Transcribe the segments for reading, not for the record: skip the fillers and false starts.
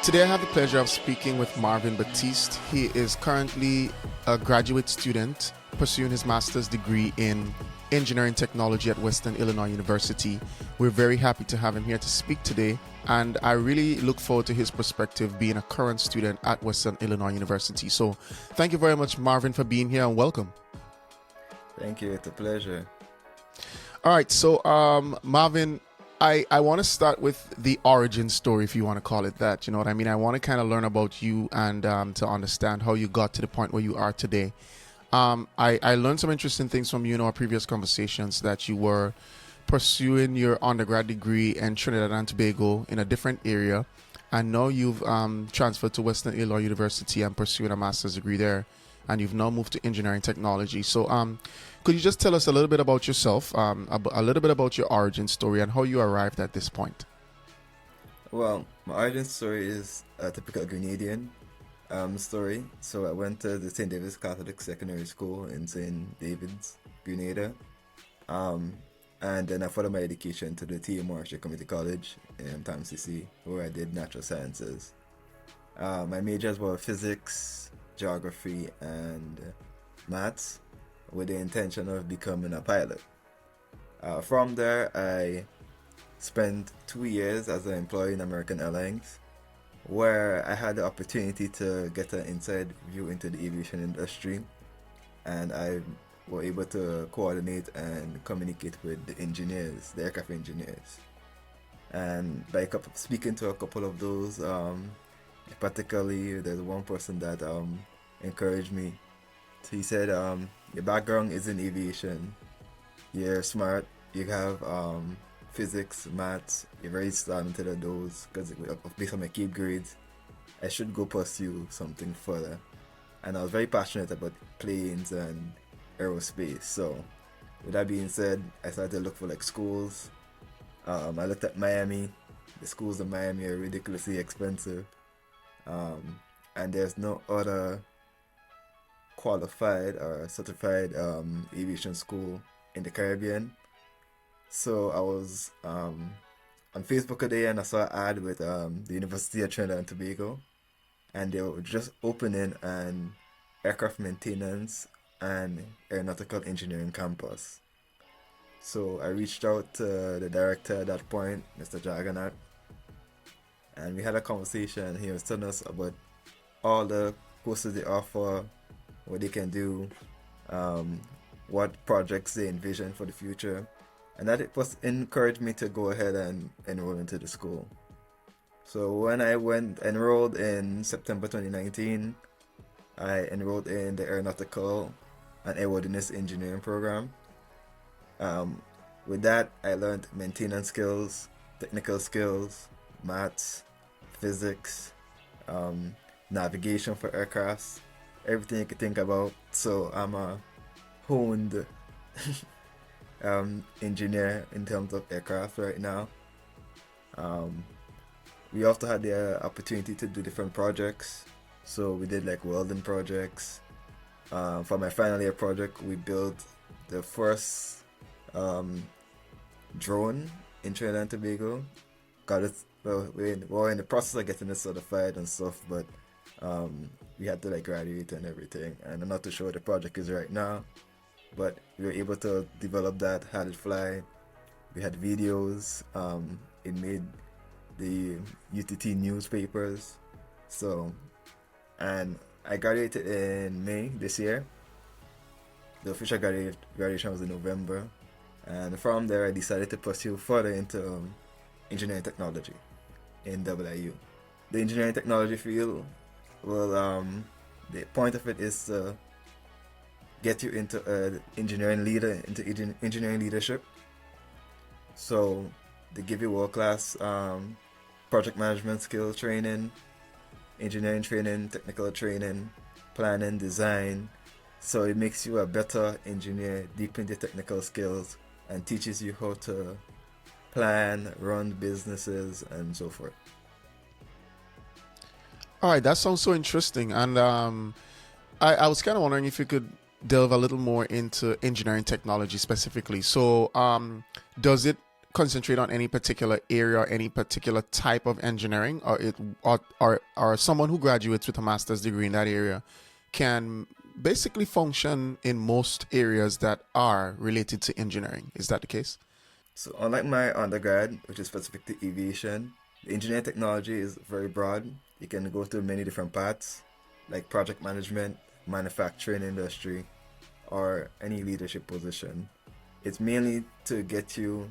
Today I have the pleasure of speaking with Marvin Baptiste. He is currently a graduate student pursuing his master's degree in engineering technology at Western Illinois University. We're very happy to have him here to speak today, and I really look forward to his perspective being a current student at Western Illinois University. So thank you very much, Marvin, for being here, and welcome. Thank you. It's a pleasure. All right, so Marvin, I want to start with the origin story, if you want to call it that. You know what I mean? I want to kind of learn about you and to understand how you got to the point where you are today. I learned some interesting things from you in our previous conversations, that you were pursuing your undergrad degree in Trinidad and Tobago in a different area, and now you've transferred to Western Illinois University and pursuing a master's degree there, and you've now moved to engineering technology. So could you just tell us a little bit about yourself, a little bit about your origin story and how you arrived at this point? Well, my origin story is a typical Grenadian story. So I went to the St. David's Catholic Secondary School in St. David's, Grenada. And then I followed my education to the T.A. Marshall Community College in TAMCC, where I did natural sciences. My majors were physics, geography, and maths, with the intention of becoming a pilot. From there, I spent 2 years as an employee in American Airlines, where I had the opportunity to get an inside view into the aviation industry, and I was able to coordinate and communicate with the engineers, the aircraft engineers. And by speaking to a couple of those, particularly there's one person that encouraged me. He said, your background is in aviation, you're smart, you have physics, maths, you're very talented at those, because based on my CAPE grades, I should go pursue something further. And I was very passionate about planes and aerospace. So with that being said, I started to look for schools. I looked at Miami. The schools in Miami are ridiculously expensive. And there's no other qualified or certified aviation school in the Caribbean. So I was on Facebook today, and I saw an ad with the University of Trinidad and Tobago, and they were just opening an aircraft maintenance and aeronautical engineering campus. So I reached out to the director at that point, Mr. Jagannath, and we had a conversation. He was telling us about all the courses they offer, what they can do, what projects they envision for the future, and that it was encouraged me to go ahead and enroll into the school. So when I enrolled in September 2019, I enrolled in the Aeronautical and Airworthiness Engineering program. With that, I learned maintenance skills, technical skills, maths, physics, navigation for aircrafts, everything you could think about. So I'm a honed engineer in terms of aircraft right now. We also had the opportunity to do different projects. So we did welding projects. For my final year project, we built the first drone in Trinidad and Tobago. We're in the process of getting it certified and stuff, but we had to graduate and everything, and I'm not too sure what the project is right now, but we were able to develop that, had it fly. We had videos, it made the UTT newspapers. So, and I graduated in May this year. The official graduation was in November, and from there I decided to pursue further into engineering technology in WIU. The engineering technology field, well, the point of it is to get you into engineering leadership. So they give you world-class project management skill training, engineering training, technical training, planning, design. So it makes you a better engineer, deepens your technical skills, and teaches you how to plan, run businesses, and so forth. All right, that sounds so interesting. And I was kind of wondering if you could delve a little more into engineering technology specifically. So does it concentrate on any particular area or any particular type of engineering, or someone who graduates with a master's degree in that area can basically function in most areas that are related to engineering. Is that the case? So unlike my undergrad, which is specific to aviation, the engineering technology is very broad. You can go through many different paths, like project management, manufacturing industry, or any leadership position. It's mainly to get you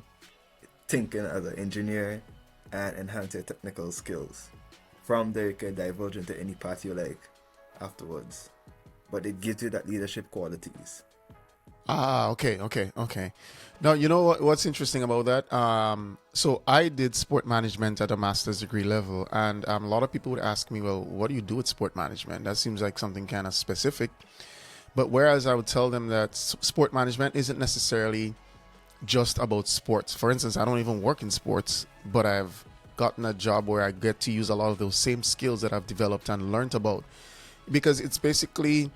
thinking as an engineer and enhance your technical skills. From there, you can divulge into any path you like afterwards. But it gives you that leadership qualities. Ah, okay, okay, okay. Now, you know what's interesting about that? So I did sport management at a master's degree level, and a lot of people would ask me, well, what do you do with sport management? That seems like something kind of specific. But whereas I would tell them that sport management isn't necessarily just about sports. For instance, I don't even work in sports, but I've gotten a job where I get to use a lot of those same skills that I've developed and learned about, because it's basically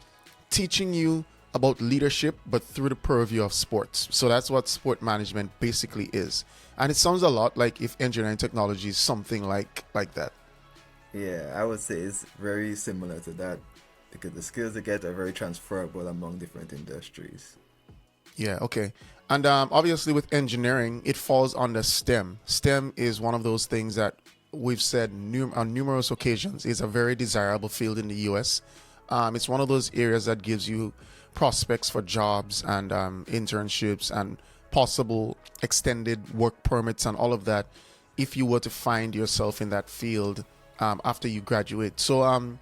teaching you about leadership, but through the purview of sports. So that's what sport management basically is. And it sounds a lot like if engineering technology is something like that. Yeah, I would say it's very similar to that because the skills they get are very transferable among different industries. Yeah, okay. And obviously with engineering, it falls under STEM. STEM is one of those things that we've said on numerous occasions is a very desirable field in the US. It's one of those areas that gives you prospects for jobs and internships and possible extended work permits and all of that if you were to find yourself in that field after you graduate. So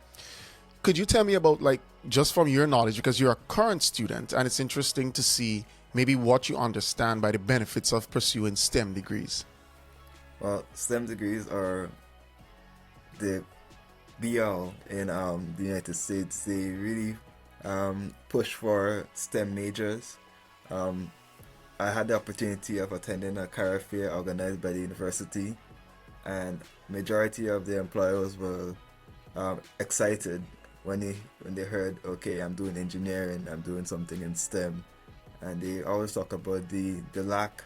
could you tell me about, like, just from your knowledge, because you're a current student and it's interesting to see maybe what you understand by the benefits of pursuing STEM degrees? Well, STEM degrees are the be all in the United States. They really push for STEM majors. Um, I had the opportunity of attending a career fair organized by the university, and majority of the employers were excited when they heard, okay, I'm doing engineering, I'm doing something in STEM, and they always talk about the lack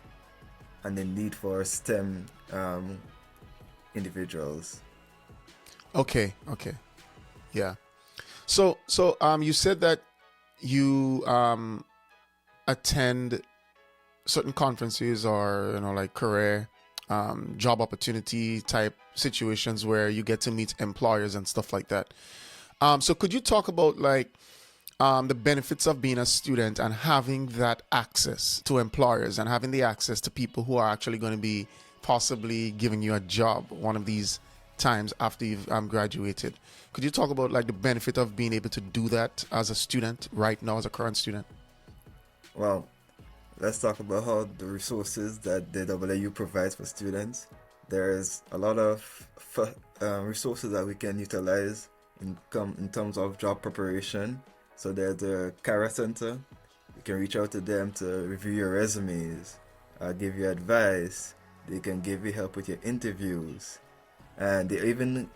and the need for STEM individuals. Okay, okay. Yeah. So you said that you attend certain conferences or, like career job opportunity type situations where you get to meet employers and stuff like that. So could you talk about, like, the benefits of being a student and having that access to employers and having the access to people who are actually going to be possibly giving you a job one of these times after you've graduated? Could you talk about, like, the benefit of being able to do that as a student right now, as a current student? Well, let's talk about how the resources that the WU provides for students. There's a lot of resources that we can utilize in terms of job preparation. So there's the Career Center. You can reach out to them to review your resumes, give you advice. They can give you help with your interviews, and they even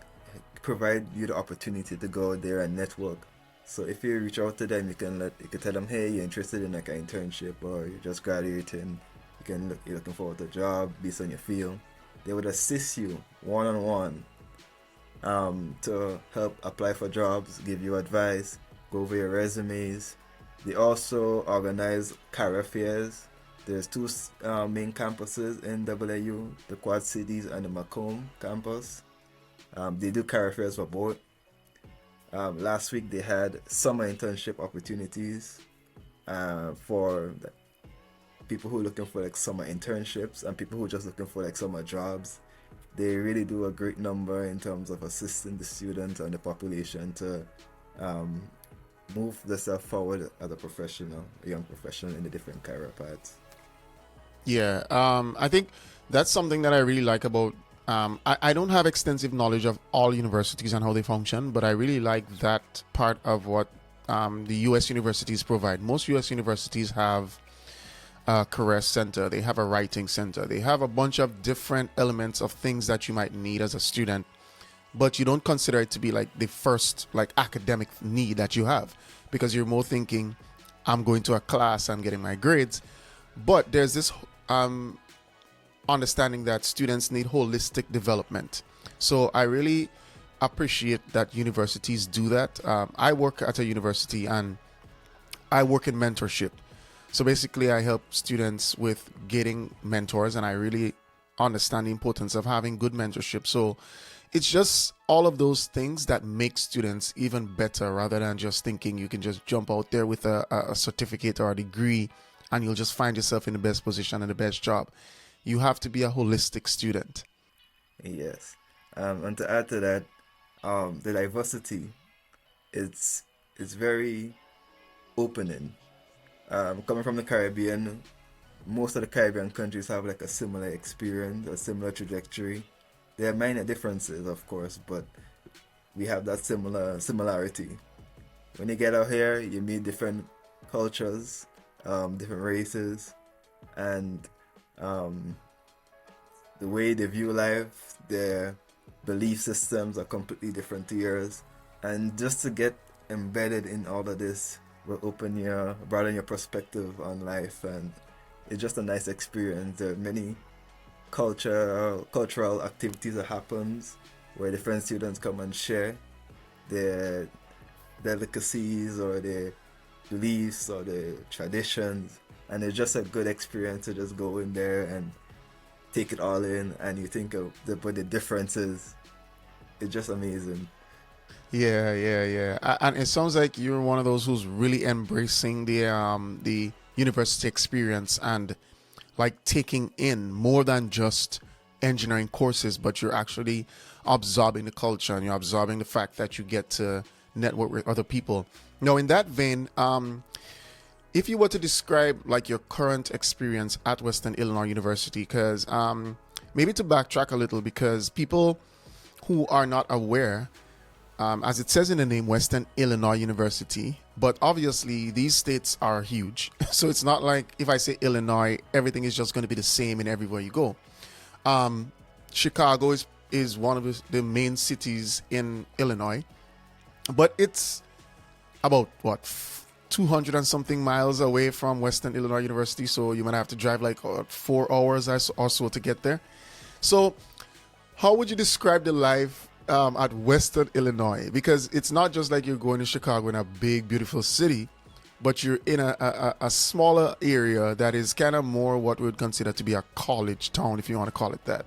provide you the opportunity to go there and network. So if you reach out to them, you can tell them, hey, you're interested in like an internship, or you're just graduating. You're looking forward to a job based on your field. They would assist you one on one to help apply for jobs, give you advice, go over your resumes. They also organize career fairs. There's two main campuses in WU, the Quad Cities and the Macomb campus. They do career fairs for both. Last week they had summer internship opportunities for people who are looking for like summer internships and people who are just looking for like summer jobs. They really do a great number in terms of assisting the students and the population to move themselves forward as a young professional in the different career paths. Yeah, I think that's something that I really like about. I don't have extensive knowledge of all universities and how they function, but I really like that part of what the U.S. universities provide. Most U.S. universities have a career center, they have a writing center, they have a bunch of different elements of things that you might need as a student, but you don't consider it to be like the first like academic need that you have, because you're more thinking, I'm going to a class, I'm getting my grades. But there's this understanding that students need holistic development. So I really appreciate that universities do that. I work at a university and I work in mentorship. So basically, I help students with getting mentors, and I really understand the importance of having good mentorship. So it's just all of those things that make students even better rather than just thinking you can just jump out there with a certificate or a degree and you'll just find yourself in the best position and the best job. You have to be a holistic student. Yes. And to add to that, the diversity, it's very opening. Coming from the Caribbean, most of the Caribbean countries have like a similar experience, a similar trajectory. There are minor differences, of course, but we have that similarity. When you get out here, you meet different cultures, different races, and um, the way they view life, their belief systems are completely different to yours. And just to get embedded in all of this will broaden your perspective on life, and it's just a nice experience. There are many cultural activities that happens where different students come and share their delicacies or their beliefs or their traditions, and it's just a good experience to just go in there and take it all in, and you think of the differences. It's just amazing. Yeah, yeah, yeah. And it sounds like you're one of those who's really embracing the university experience and like taking in more than just engineering courses, but you're actually absorbing the culture and you're absorbing the fact that you get to network with other people. Now, in that vein, if you were to describe like your current experience at Western Illinois University, because maybe to backtrack a little, because people who are not aware, as it says in the name, Western Illinois University, but obviously these states are huge. So it's not like if I say Illinois, everything is just going to be the same in everywhere you go. Chicago is one of the main cities in Illinois, but it's about what 200 and something miles away from Western Illinois University. So you might have to drive like 4 hours or so to get there. So how would you describe the life at Western Illinois? Because it's not just like you're going to Chicago in a big, beautiful city, but you're in a smaller area that is kind of more what we would consider to be a college town, if you want to call it that.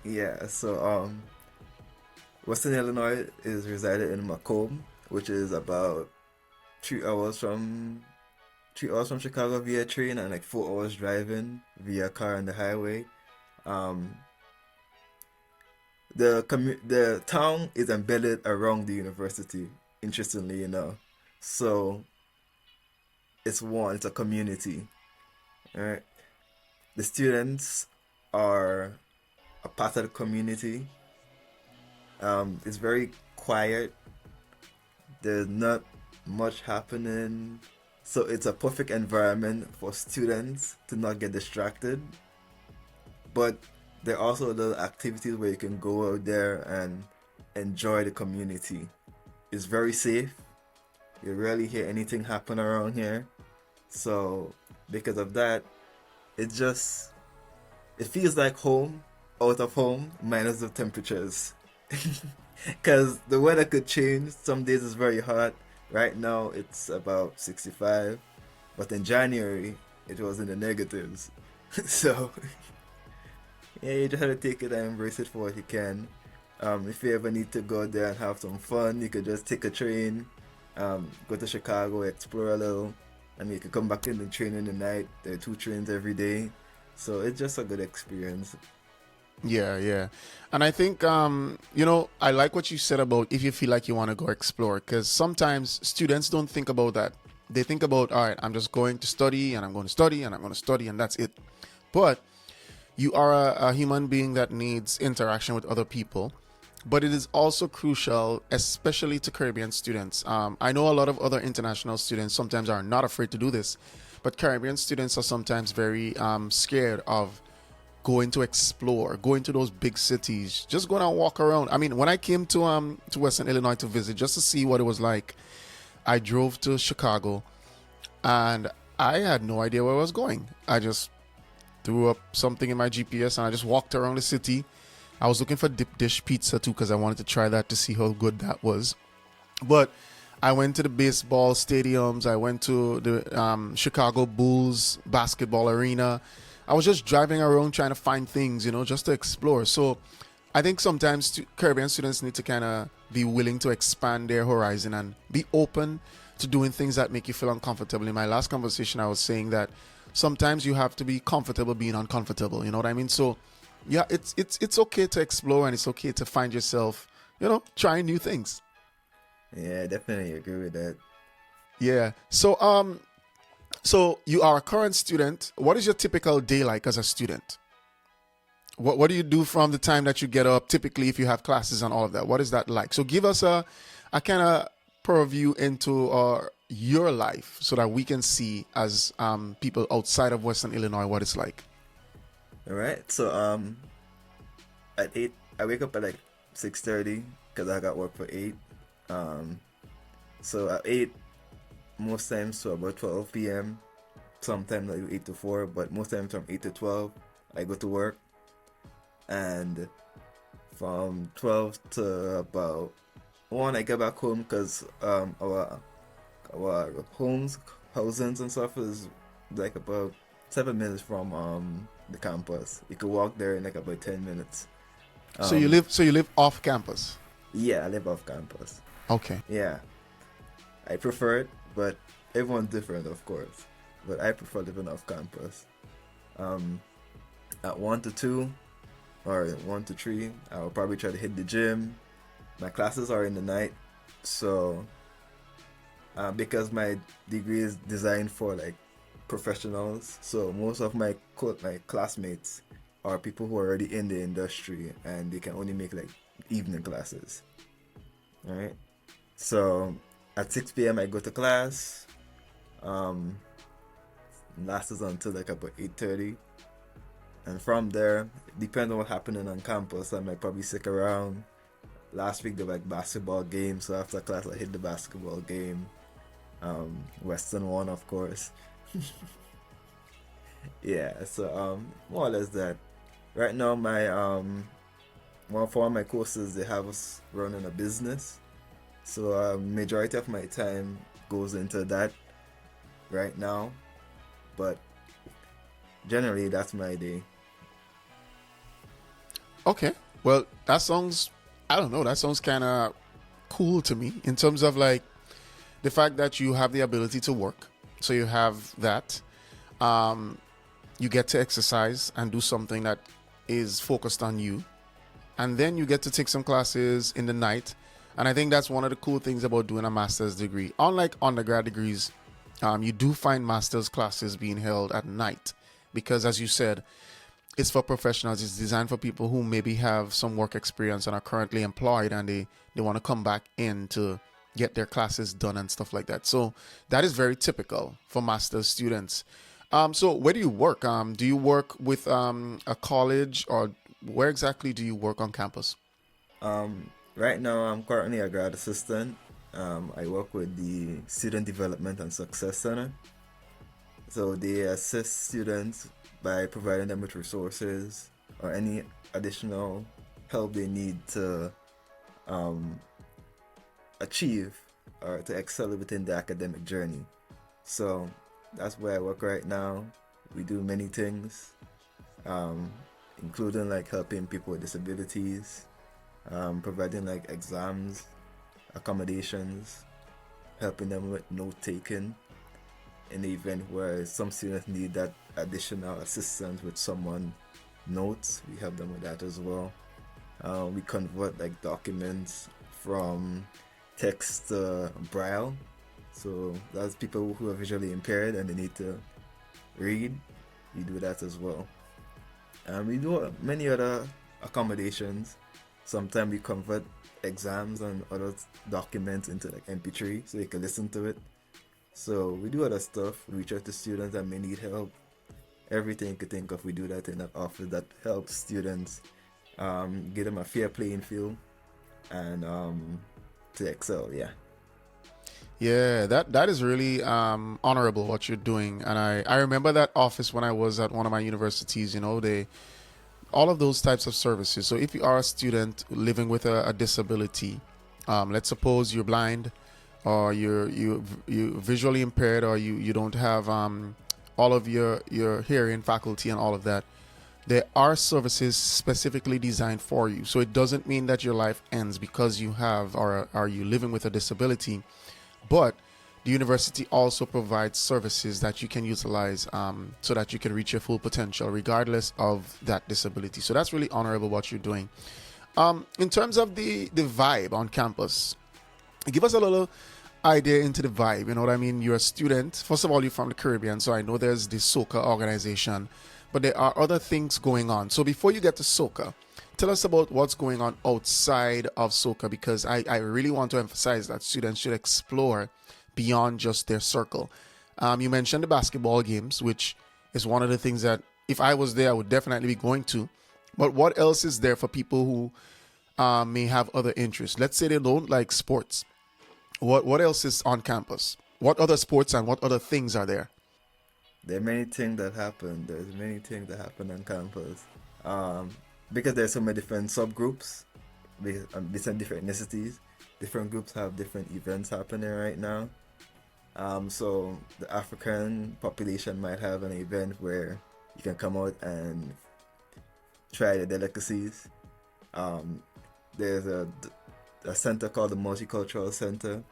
Yeah, so Western Illinois is resided in Macomb, which is about 3 hours from Chicago via train, and like 4 hours driving via car on the highway. Um, the town is embedded around the university, interestingly enough. So it's a community. Alright. The students are a part of the community. It's very quiet. There's not much happening. So it's a perfect environment for students to not get distracted. But there are also little activities where you can go out there and enjoy the community. It's very safe. You rarely hear anything happen around here. So because of that, it feels like home, out of home, minus the temperatures. Because the weather could change. Some days it's very hot. Right now it's about 65. But in January, it was in the negatives. So, yeah, you just have to take it and embrace it for what you can. If you ever need to go there and have some fun, you could just take a train, go to Chicago, explore a little, and you could come back in the train in the night. There are 2 trains every day. So it's just a good experience. Yeah, yeah. And I think, I like what you said about if you feel like you want to go explore, because sometimes students don't think about that. They think about, all right, I'm just going to study and I'm going to study and I'm going to study and that's it. But you are a human being that needs interaction with other people. But it is also crucial, especially to Caribbean students. I know a lot of other international students sometimes are not afraid to do this, but Caribbean students are sometimes very scared of going to explore, going to those big cities, just going and walk around. I mean, when I came to Western Illinois to visit, just to see what it was like, I drove to Chicago, and I had no idea where I was going. I just threw up something in my GPS, and I just walked around the city. I was looking for dip dish pizza too because I wanted to try that to see how good that was. But I went to the baseball stadiums. I went to the Chicago Bulls basketball arena. I was just driving around trying to find things, just to explore. So I think sometimes Caribbean students need to kind of be willing to expand their horizon and be open to doing things that make you feel uncomfortable. In my last conversation, I was saying that sometimes you have to be comfortable being uncomfortable. You know what I mean? So yeah, it's okay to explore, and it's okay to find yourself, trying new things. Yeah, definitely agree with that. Yeah. So you are a current student. What is your typical day like as a student? What do you do from the time that you get up? Typically, if you have classes and all of that, what is that like? So give us a kind of purview into your life so that we can see as people outside of Western Illinois what it's like. All right. So at 8, I wake up at like 6:30 because I got work for 8. So at 8, most times to about 12 p.m. Sometimes I do 8 to 4, but most times from 8 to 12, I go to work. And from 12 to about 1, I get back home because our housings and stuff is like about 7 minutes from the campus. You could walk there in like about 10 minutes. So you live off campus. Yeah, I live off campus. Okay. Yeah, I prefer it, but everyone's different, of course. But I prefer living off campus. At 1 to 2 or 1 to 3, I'll probably try to hit the gym. My classes are in the night, so because my degree is designed for like professionals, so most of my classmates are people who are already in the industry and they can only make like evening classes. All right. So at 6 p.m. I go to class. Lasts until like about 8:30. And from there, depending on what happening on campus, I might probably stick around. Last week there were like basketball games, so after class I hit the basketball game. Western one, of course. Yeah, so more or less that. Right now my for my courses they have us running a business. So majority of my time goes into that right now. But generally that's my day. Okay. Well, that sounds, I don't know, that sounds kind of cool to me in terms of like the fact that you have the ability to work. So you have that. You get to exercise and do something that is focused on you. And then you get to take some classes in the night. And I think that's one of the cool things about doing a master's degree. Unlike undergrad degrees, you do find master's classes being held at night because, as you said, it's for professionals. It's designed for people who maybe have some work experience and are currently employed and they want to come back in to get their classes done and stuff like that. So that is very typical for master's students. So where do you work? Do you work with a college, or where exactly do you work on campus? Right now I'm currently a grad assistant. I work with the Student Development and Success Center. So they assist students by providing them with resources or any additional help they need to achieve or to excel within the academic journey. So that's where I work right now. We do many things, including like helping people with disabilities, providing like exams, accommodations, helping them with note taking in the event where some students need that additional assistance with someone notes. We help them with that as well. We convert like documents from text to braille, so that's people who are visually impaired and they need to read. We do that as well. We do many other accommodations. Sometimes we convert exams and other documents into like MP3 so they can listen to it. So we do other stuff. We reach out to students that may need help. Everything you could think of, we do that in that office that helps students give them a fair playing field and to excel. Yeah. Yeah, that is really honorable what you're doing. And I remember that office when I was at one of my universities, they all of those types of services. So if you are a student living with a disability, let's suppose you're blind or you visually impaired or you don't have all of your hearing faculty and all of that, there are services specifically designed for you. So it doesn't mean that your life ends because you have or are you living with a disability, but the university also provides services that you can utilize so that you can reach your full potential regardless of that disability. So that's really honorable what you're doing. In terms of the vibe on campus, give us a little idea into the vibe. You know what I mean? You're a student. First of all, you're from the Caribbean, so I know there's the soca organization, but there are other things going on. So before you get to soca, tell us about what's going on outside of soca, because I really want to emphasize that students should explore beyond just their circle. You mentioned the basketball games, which is one of the things that if I was there, I would definitely be going to. But what else is there for people who may have other interests? Let's say they don't like sports. What else is on campus? What other sports and what other things are there? There are many things that happen. There's many things that happen on campus. Um, because there's so many different subgroups, based on different ethnicities. Different groups have different events happening right now. So the African population might have an event where you can come out and try the delicacies. Um, there's a center called the Multicultural Center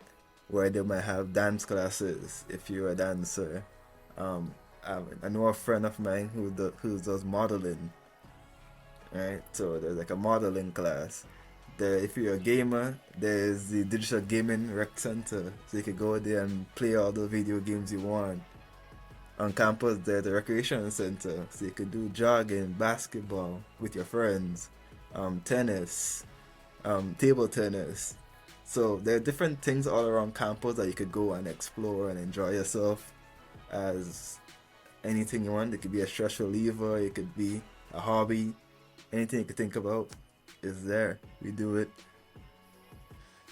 where they might have dance classes if you're a dancer. Um, I know a friend of mine who does modeling, right? So there's like a modeling class. If you're a gamer, there's the digital gaming rec center, so you can go there and play all the video games you want. On campus, there's the recreation center, so you could do jogging, basketball with your friends, tennis, table tennis. So there are different things all around campus that you could go and explore and enjoy yourself as anything you want. It could be a stress reliever, it could be a hobby, anything you could think about is there. We do it.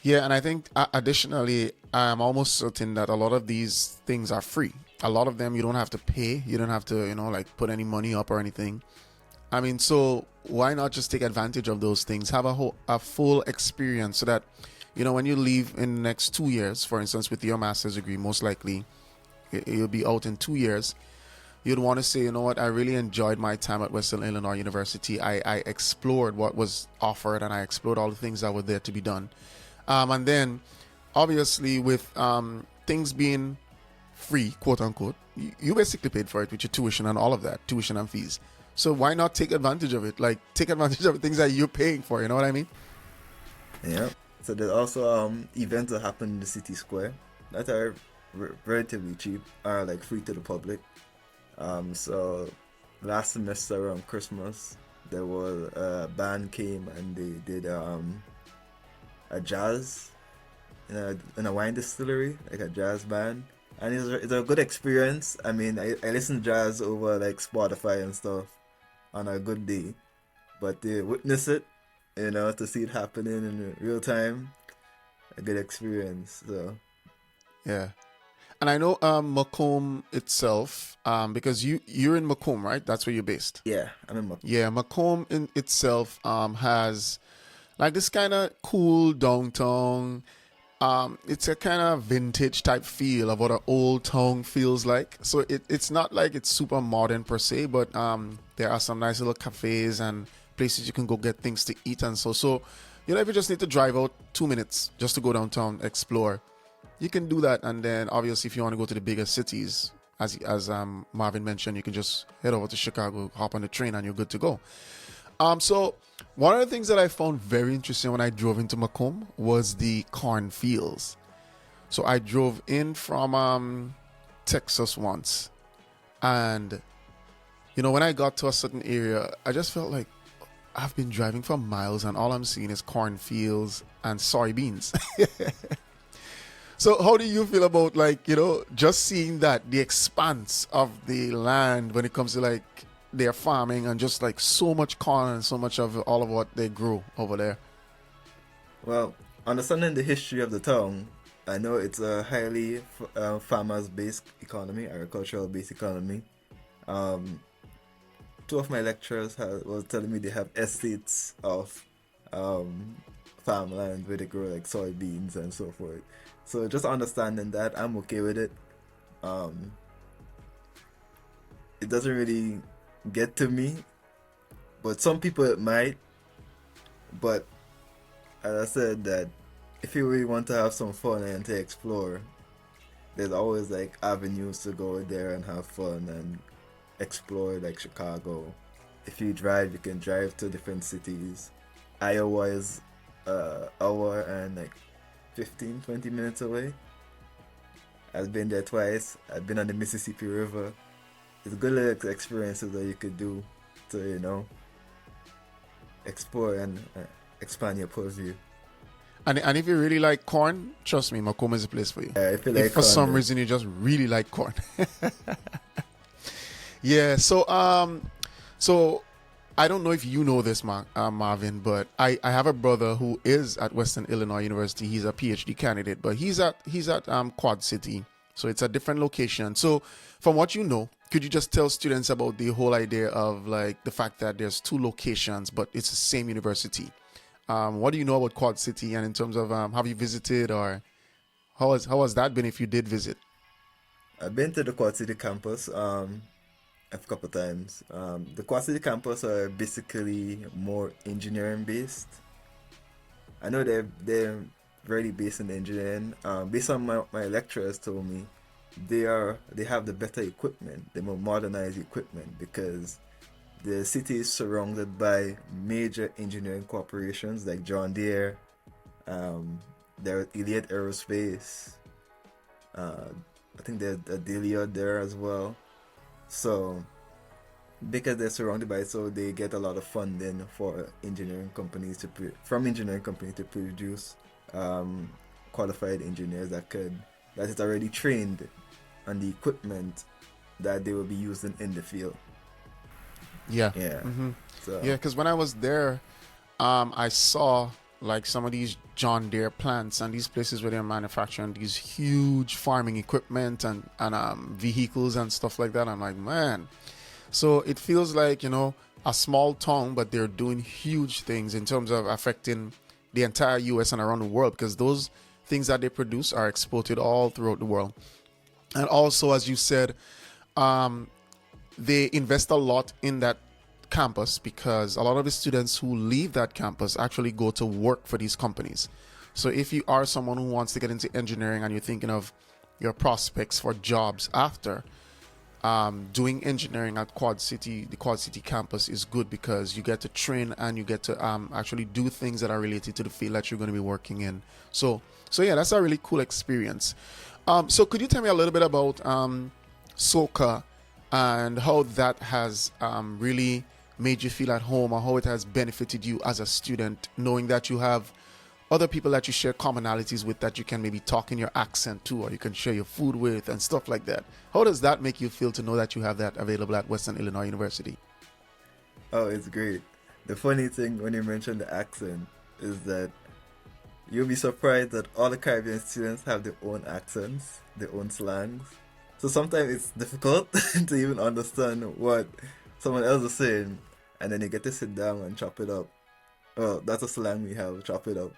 Yeah, and I think additionally, I'm almost certain that a lot of these things are free. A lot of them you don't have to pay. You don't have to, like put any money up or anything. I mean, so why not just take advantage of those things? Have a full experience so that, when you leave in the next 2 years, for instance, with your master's degree, most likely you'll be out in 2 years. You'd want to say, you know what, I really enjoyed my time at Western Illinois University. I explored what was offered and I explored all the things that were there to be done. And then, obviously, with things being free, quote unquote, you basically paid for it with your tuition and all of that, tuition and fees. So why not take advantage of it? Like, take advantage of things that you're paying for, you know what I mean? Yeah. So there's also events that happen in the city square that are relatively cheap, are like free to the public. So last semester around Christmas, there was a band came and they did a jazz in a wine distillery, like a jazz band, and it's a good experience. I mean, I listen to jazz over like Spotify and stuff on a good day, but to witness it, to see it happening in real time, a good experience. So Yeah. And I know Macomb itself, because you're in Macomb, right? That's where you're based. yeah, I'm in Yeah, Macomb in itself has like this kind of cool downtown. It's a kind of vintage type feel of what an old town feels like. So it's not like it's super modern per se, but there are some nice little cafes and places you can go get things to eat and so if you just need to drive out 2 minutes just to go downtown, explore, you can do that. And then obviously if you want to go to the bigger cities, as Marvin mentioned, you can just head over to Chicago, hop on the train, and you're good to go. So one of the things that I found very interesting when I drove into Macomb was the cornfields. So I drove in from Texas once, and when I got to a certain area, I just felt like I've been driving for miles, and all I'm seeing is cornfields and soybeans. So how do you feel about just seeing that the expanse of the land when it comes to like their farming and just like so much corn and so much of all of what they grow over there? well, understanding the history of the town, I know it's a highly farmers-based economy, agricultural-based economy. Um, Two of my lecturers was telling me they have estates of um, farmland where they grow like soybeans and so forth. So just understanding that, I'm okay with it. Um, it doesn't really get to me, but some people it might. But as I said, that if you really want to have some fun and to explore, there's always like avenues to go there and have fun and explore, like Chicago. If you drive, you can drive to different cities. Iowa is hour and like 15-20 minutes away. I've been there twice. I've been on the Mississippi River. It's good little experiences that you could do to, explore and expand your purview. And if you really like corn, trust me, Macomb is a place for you. I feel If like for some reason you just really like corn. Yeah, so I don't know if you know this, Marvin, but I have a brother who is at Western Illinois University. He's a PhD candidate, but he's at Quad City, so it's a different location. So, from what you know, could you just tell students about the whole idea of like the fact that there's two locations, but it's the same university? What do you know about Quad City, and in terms of have you visited, or how has that been if you did visit? I've been to the Quad City campus a couple times. The Quad City campus are basically more engineering based. I know they're really based in engineering. Based on my lecturers told me, they have the better equipment, the more modernized equipment, because the city is surrounded by major engineering corporations like John Deere, there Elliott Aerospace. Uh, I think there's a Delia there as well. So because they're surrounded by it, so they get a lot of funding for engineering companies from engineering companies to produce um, qualified engineers that is already trained on the equipment that they will be using in the field. Yeah. Yeah. So Yeah, because when I was there, I saw like some of these John Deere plants and these places where they're manufacturing these huge farming equipment and vehicles and stuff like that. I'm like, man. So it feels like, a small town, but they're doing huge things in terms of affecting the entire US and around the world, because those things that they produce are exported all throughout the world. And also, as you said, um, they invest a lot in that campus because a lot of the students who leave that campus actually go to work for these companies. So if you are someone who wants to get into engineering and you're thinking of your prospects for jobs after, doing engineering at the Quad City campus is good because you get to train and you get to actually do things that are related to the field that you're going to be working in. So yeah, that's a really cool experience. So could you tell me a little bit about SOCA and how that has really made you feel at home, or how it has benefited you as a student, knowing that you have other people that you share commonalities with that you can maybe talk in your accent to, or you can share your food with and stuff like that. How does that make you feel to know that you have that available at Western Illinois University? oh, it's great. The funny thing when you mention the accent is that you'll be surprised that all the Caribbean students have their own accents, their own slangs. So sometimes it's difficult to even understand what someone else is saying, and then you get to sit down and chop it up. Oh, that's a slang we have, chop it up.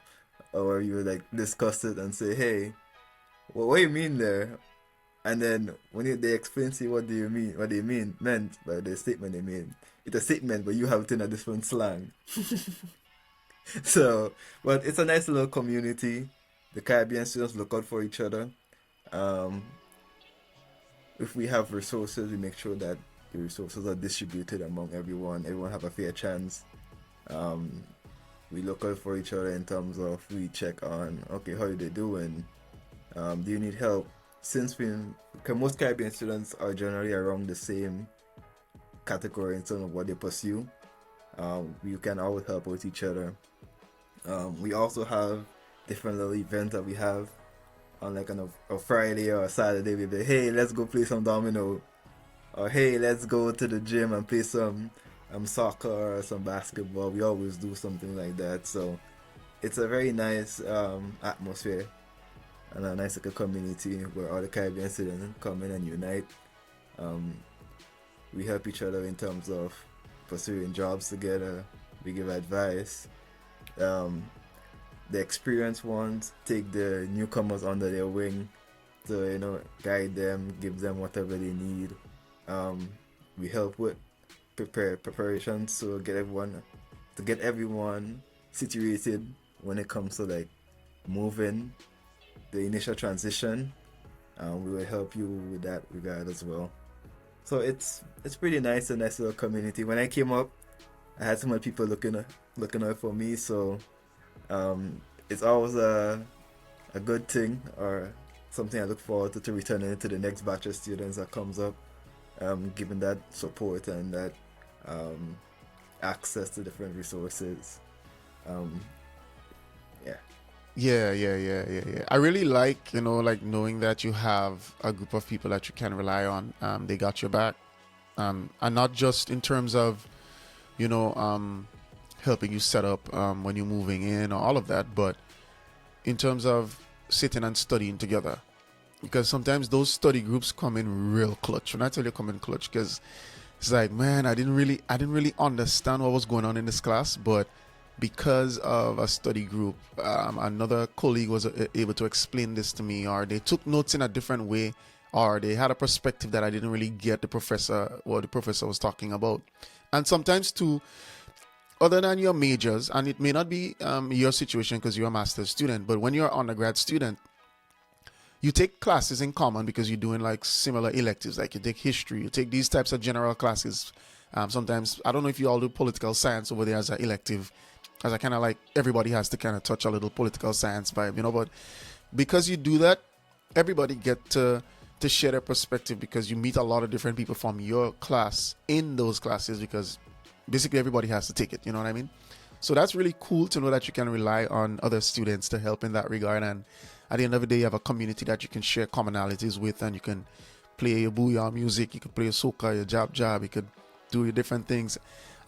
Or you like discuss it and say, hey, what do you mean there? And then they explain to you what they meant by the statement they made. It's a statement, but you have it in a different slang. So, but it's a nice little community. The Caribbean students look out for each other. Um, if we have resources, we make sure that the resources are distributed among everyone. Everyone have a fair chance. Um, we look out for each other in terms of we check on, okay, how are they doing? Do you need help? Since most Caribbean students are generally around the same category in terms of what they pursue, we can always help out each other. We also have different little events that we have on like on a Friday or a Saturday. We be, hey, let's go play some domino, or hey, let's go to the gym and play some soccer or some basketball. We always do something like that. So it's a very nice atmosphere. and a nice little community where all the Caribbean students come in and unite. Um, we help each other in terms of pursuing jobs together. We give advice. Um, the experienced ones take the newcomers under their wing to guide them, give them whatever they need. Um, we help with preparations to get everyone situated when it comes to like moving the initial transition. We will help you with that regard as well. So it's pretty nice, a nice little community. When I came up, I had so many people looking out for me. So it's always a good thing, or something I look forward to returning to the next batch of students that comes up, given that support and that access to different resources. Um, yeah. Yeah. I really like, like knowing that you have a group of people that you can rely on. They got your back. And not just in terms of, you know, helping you set up when you're moving in or all of that, but in terms of sitting and studying together. Because sometimes those study groups come in real clutch. When I tell you come in clutch, because it's like, man, I didn't really understand what was going on in this class, but because of a study group, another colleague was able to explain this to me, or they took notes in a different way, or they had a perspective that I didn't really get what the professor was talking about. And sometimes too, other than your majors, and it may not be your situation because you're a master's student, but when you're an undergrad student, you take classes in common because you're doing like similar electives, like you take history, you take these types of general classes. Sometimes, I don't know if you all do political science over there as an elective, as I kind of like, everybody has to kind of touch a little political science vibe, but because you do that, everybody get to share their perspective, because you meet a lot of different people from your class in those classes, because basically everybody has to take it, you know what I mean? So that's really cool to know that you can rely on other students to help in that regard. And at the end of the day, you have a community that you can share commonalities with, and you can play your booyah music, you can play your soca, your jab, you could do your different things.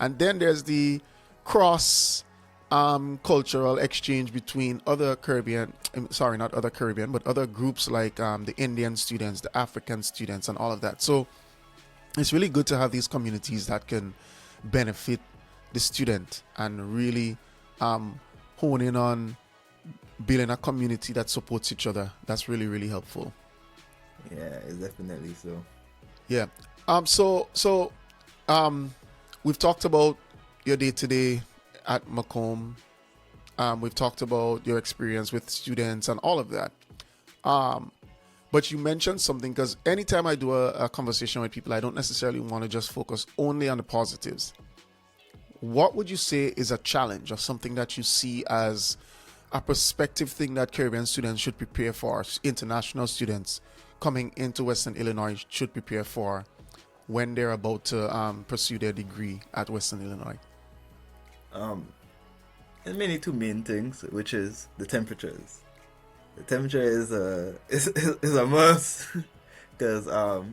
And then there's the cross cultural exchange between other Caribbean, sorry, not other Caribbean, but other groups like the Indian students, the African students, and all of that. So it's really good to have these communities that can benefit the student and really hone in on building a community that supports each other. That's really, really helpful. Yeah, it's definitely so. Yeah. So we've talked about your day to day at Macomb. We've talked about your experience with students and all of that. But you mentioned something, because anytime I do a conversation with people, I don't necessarily want to just focus only on the positives. What would you say is a challenge or something that you see as a prospective thing that Caribbean students should prepare for, international students coming into Western Illinois should prepare for when they're about to pursue their degree at Western Illinois? And mainly two main things, which is the temperatures. The temperature is a must, because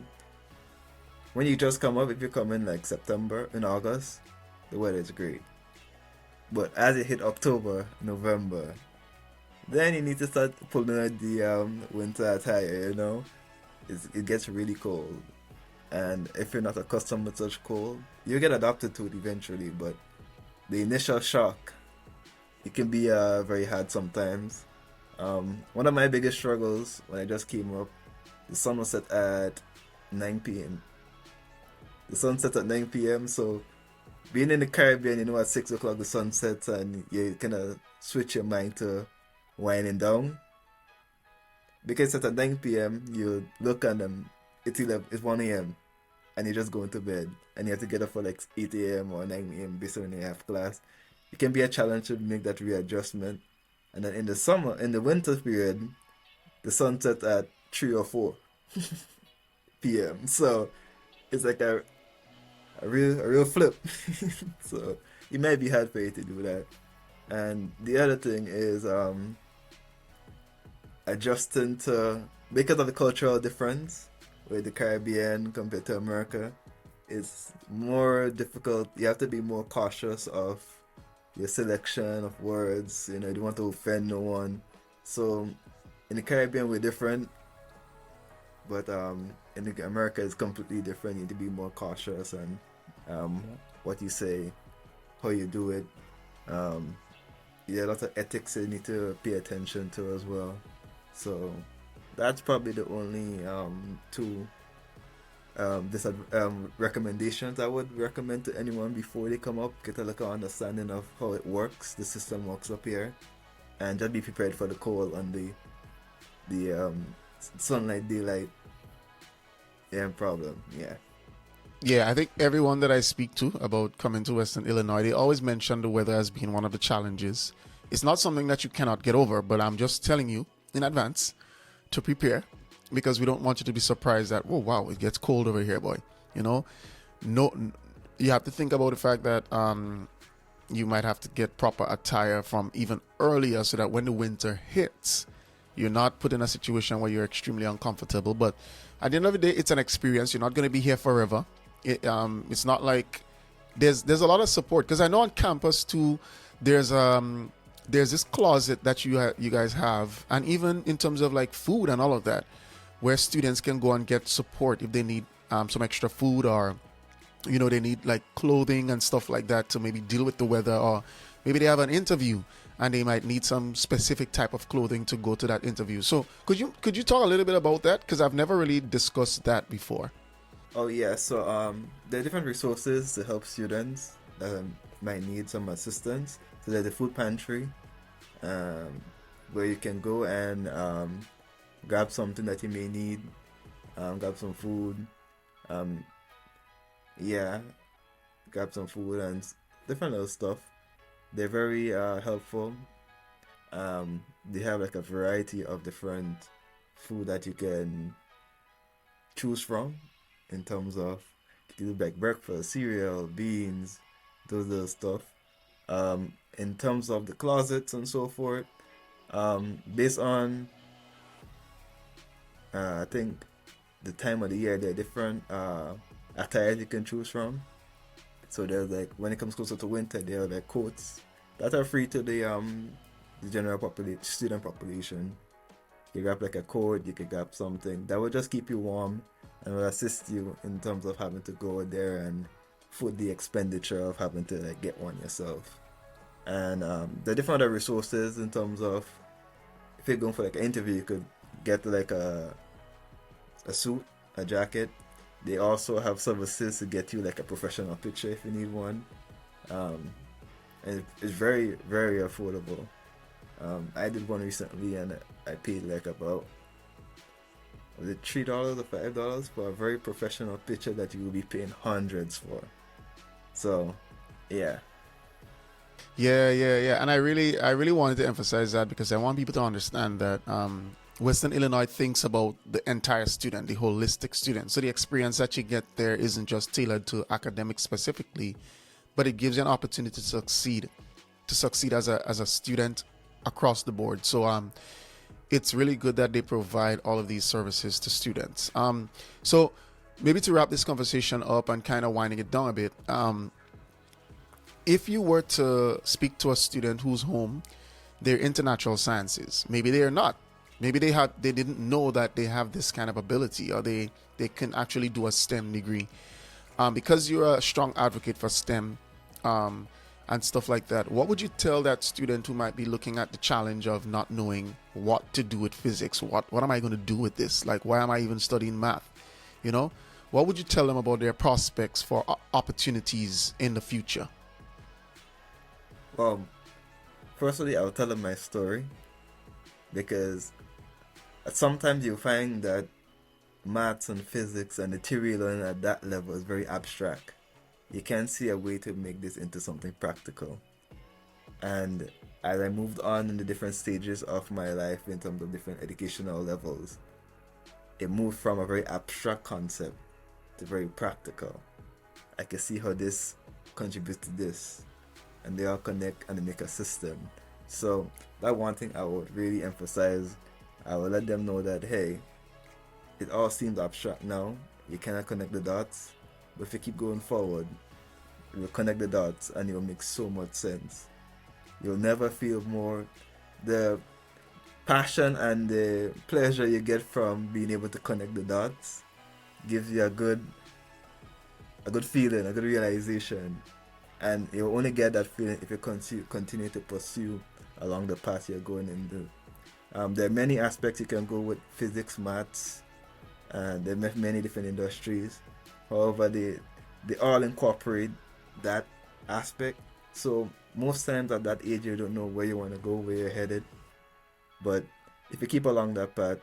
when you just come up, if you come in like September and August, the weather is great. But as it hit October, November, then you need to start pulling out the winter attire. It gets really cold, and if you're not accustomed to such cold, you get adapted to it eventually. But the initial shock, it can be very hard sometimes. One of my biggest struggles when I just came up, the sun was set at 9 p.m. The sun sets at 9 p.m. So being in the Caribbean, at 6 o'clock the sun sets, and you kind of switch your mind to winding down. Because at 9 p.m. you look at them, it's 1 a.m. and you're just going to bed, and you have to get up for like 8 a.m. or 9 a.m. based on when you have class. It can be a challenge to make that readjustment. And then in the winter period, the sun sets at 3 or 4 p.m. So it's like a real flip. So it might be hard for you to do that. And the other thing is adjusting to, because of the cultural difference with the Caribbean compared to America, it's more difficult. You have to be more cautious of your selection of words. You don't want to offend no one. So in the Caribbean we're different, but in America it's completely different. You need to be more cautious and um, what you say, how you do it. Um, yeah, a lot of ethics you need to pay attention to as well. So that's probably the only two recommendations I would recommend to anyone before they come up. Get a little understanding of how it works, the system works up here, and just be prepared for the cold and the sunlight, daylight, problem. Yeah. Yeah, I think everyone that I speak to about coming to Western Illinois, they always mention the weather as being one of the challenges. It's not something that you cannot get over, but I'm just telling you in advance to prepare because we don't want you to be surprised that, oh, wow, it gets cold over here, boy. You know, no, you have to think about the fact that you might have to get proper attire from even earlier so that when the winter hits, you're not put in a situation where you're extremely uncomfortable. But at the end of the day, it's an experience. You're not going to be here forever. It's not like there's a lot of support because I know on campus too. There's this closet that you guys have, and even in terms of like food and all of that, where students can go and get support if they need some extra food or they need like clothing and stuff like that to maybe deal with the weather, or maybe they have an interview and they might need some specific type of clothing to go to that interview. So could you talk a little bit about that, because I've never really discussed that before. Oh yeah. So there are different resources to help students that might need some assistance. So there's the food pantry, um, where you can go and grab something that you may need, grab some food, um, yeah, grab some food and different little stuff. They're very helpful. They have like a variety of different food that you can choose from in terms of you do like breakfast, cereal, beans, those little stuff. In terms of the closets and so forth, based on I think the time of the year, there are different attires you can choose from. So there's like when it comes closer to winter, there are like coats that are free to the general population, student population. You grab like a coat, you can grab something that will just keep you warm and will assist you in terms of having to go there and foot the expenditure of having to like get one yourself. And the different other resources in terms of if you're going for like an interview, you could get like a suit, a jacket. They also have services to get you like a professional picture if you need one. Um, and it's very, very affordable. I did one recently and I paid like about, was it $3 or $5 for a very professional picture that you will be paying hundreds for. So, yeah. Yeah. And I really wanted to emphasize that because I want people to understand that Western Illinois thinks about the entire student, the holistic student. So the experience that you get there isn't just tailored to academics specifically, but it gives you an opportunity to succeed as a student across the board. So it's really good that they provide all of these services to students. So maybe to wrap this conversation up and kind of winding it down a bit, if you were to speak to a student who's home, they're into natural sciences, maybe they are not. Maybe they didn't know that they have this kind of ability, or they can actually do a STEM degree. Because you're a strong advocate for STEM, and stuff like that, what would you tell that student who might be looking at the challenge of not knowing what to do with physics? What am I going to do with this? Like, why am I even studying math? What would you tell them about their prospects for opportunities in the future? Well, firstly, I'll tell them my story because sometimes you find that maths and physics and the theory learning at that level is very abstract. You can't see a way to make this into something practical. And as I moved on in the different stages of my life in terms of different educational levels, it moved from a very abstract concept to very practical. I can see how this contributes to this, and they all connect and they make a system. So that one thing I would really emphasize. I will let them know that hey, it all seems abstract now. You cannot connect the dots, but if you keep going forward, you will connect the dots and it will make so much sense. You'll never feel more the passion and the pleasure you get from being able to connect the dots gives you a good feeling, a good realization, and you only get that feeling if you continue to pursue along the path you're going into. There are many aspects you can go with: physics, maths, and there are many different industries. However, they all incorporate that aspect. So most times at that age, you don't know where you want to go, where you're headed. But if you keep along that path,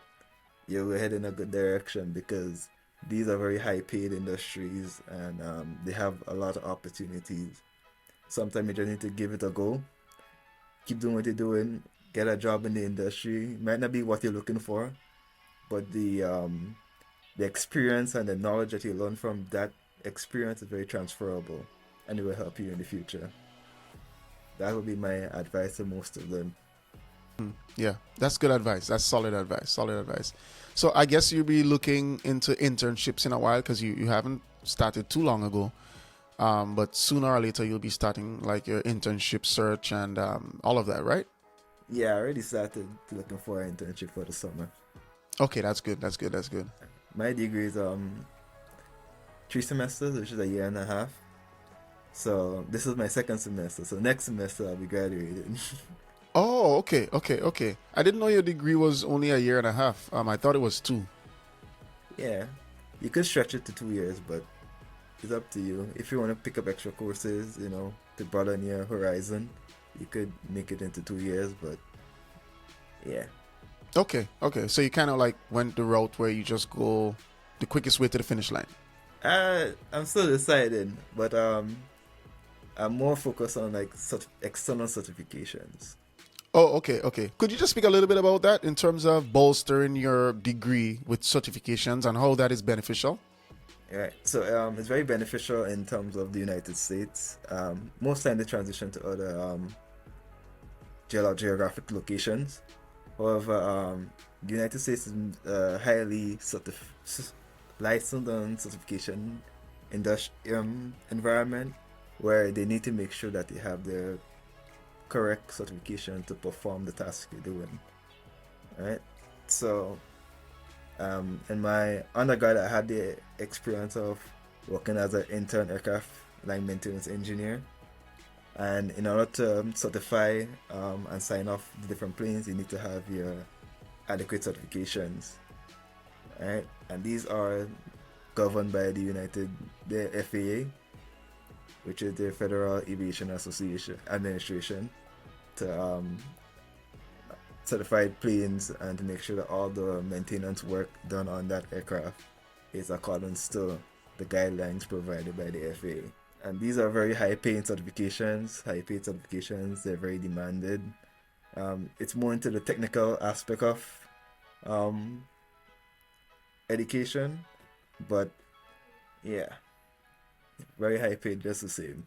you'll head in a good direction, because these are very high paid industries, and they have a lot of opportunities. Sometimes you just need to give it a go, keep doing what you're doing, get a job in the industry. Might not be what you're looking for, but the experience and the knowledge that you learn from that experience is very transferable, and it will help you in the future. That would be my advice to most of them. Yeah, that's good advice. That's solid advice. Solid advice. So I guess you'll be looking into internships in a while because you haven't started too long ago. But sooner or later you'll be starting like your internship search and all of that, right? Yeah, I already started looking for an internship for the summer. Okay, that's good. That's good. That's good. My degree is 3 semesters, which is a year and a half. So this is my second semester. So next semester I'll be graduating. Oh, okay, okay, okay. I didn't know your degree was only a year and a half. I thought it was two. Yeah, you could stretch it to 2 years, but it's up to you. If you want to pick up extra courses, to broaden your horizon, you could make it into 2 years. But yeah, Okay, okay. So you kind of like went the route where you just go the quickest way to the finish line. I'm still deciding, but I'm more focused on like external certifications. Oh, okay, okay. Could you just speak a little bit about that in terms of bolstering your degree with certifications and how that is beneficial? Right. So it's very beneficial in terms of the United States. Most time they transition to other geographic locations. However, the United States is highly licensed and certification environment, where they need to make sure that they have the correct certification to perform the task you're doing. Right. So in my undergrad, I had the experience of working as an intern aircraft line maintenance engineer. And in order to certify and sign off the different planes, you need to have your adequate certifications, right? And these are governed by the FAA, which is the Federal Aviation Association Administration, to certify planes and to make sure that all the maintenance work done on that aircraft is accordance to the guidelines provided by the FAA. And these are very high-paid certifications. They're very demanded. It's more into the technical aspect of um, education, but yeah, very high-paid just the same.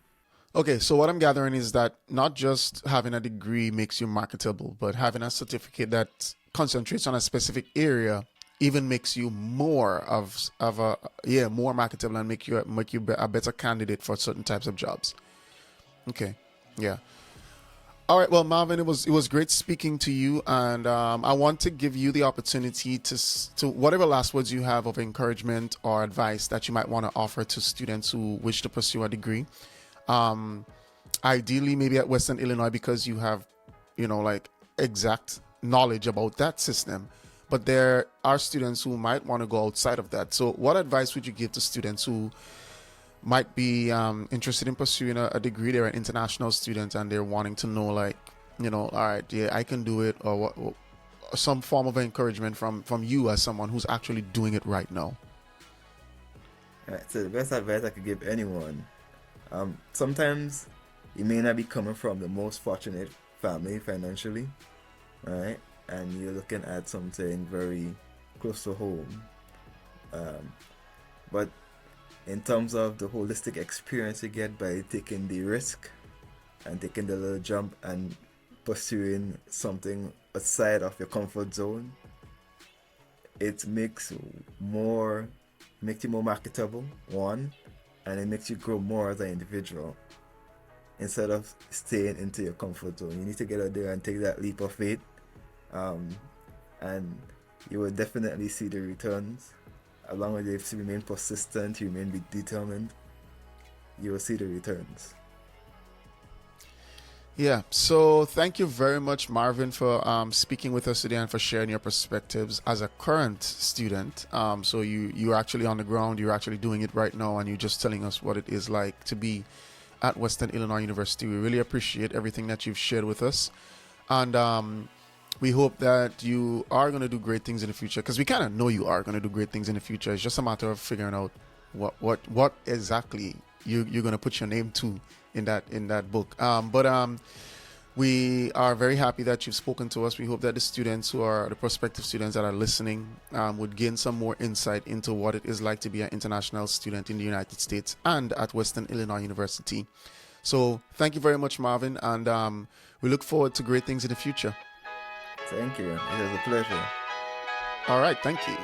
Okay, so what I'm gathering is that not just having a degree makes you marketable, but having a certificate that concentrates on a specific area even makes you more of a more marketable and make you a better candidate for certain types of jobs. Okay, yeah. All right, well, Marvin, it was great speaking to you, and I want to give you the opportunity to whatever last words you have of encouragement or advice that you might want to offer to students who wish to pursue a degree. Um, Ideally, maybe at Western Illinois, because you have, like exact knowledge about that system. But there are students who might want to go outside of that. So, what advice would you give to students who might be interested in pursuing a degree? They're an international student and they're wanting to know, like, all right, yeah, I can do it, or what, some form of encouragement from you as someone who's actually doing it right now. Alright, so the best advice I could give anyone, sometimes you may not be coming from the most fortunate family financially, right? And you're looking at something very close to home. But in terms of the holistic experience you get by taking the risk and taking the little jump and pursuing something outside of your comfort zone, it makes you more marketable, one, and it makes you grow more as an individual. Instead of staying into your comfort zone, you need to get out there and take that leap of faith And you will definitely see the returns. As long as you remain persistent, you remain determined, you will see the returns. Yeah, so thank you very much, Marvin, for speaking with us today and for sharing your perspectives as a current student. So you're actually on the ground, you're actually doing it right now, and you're just telling us what it is like to be at Western Illinois University. We really appreciate everything that you've shared with us, and we hope that you are going to do great things in the future, because we kind of know you are going to do great things in the future. It's just a matter of figuring out what exactly you're going to put your name to in that book. But we are very happy that you've spoken to us. We hope that the students who are the prospective students that are listening would gain some more insight into what it is like to be an international student in the United States and at Western Illinois University. So thank you very much, Marvin, and we look forward to great things in the future. Thank you. It was a pleasure. All right, thank you.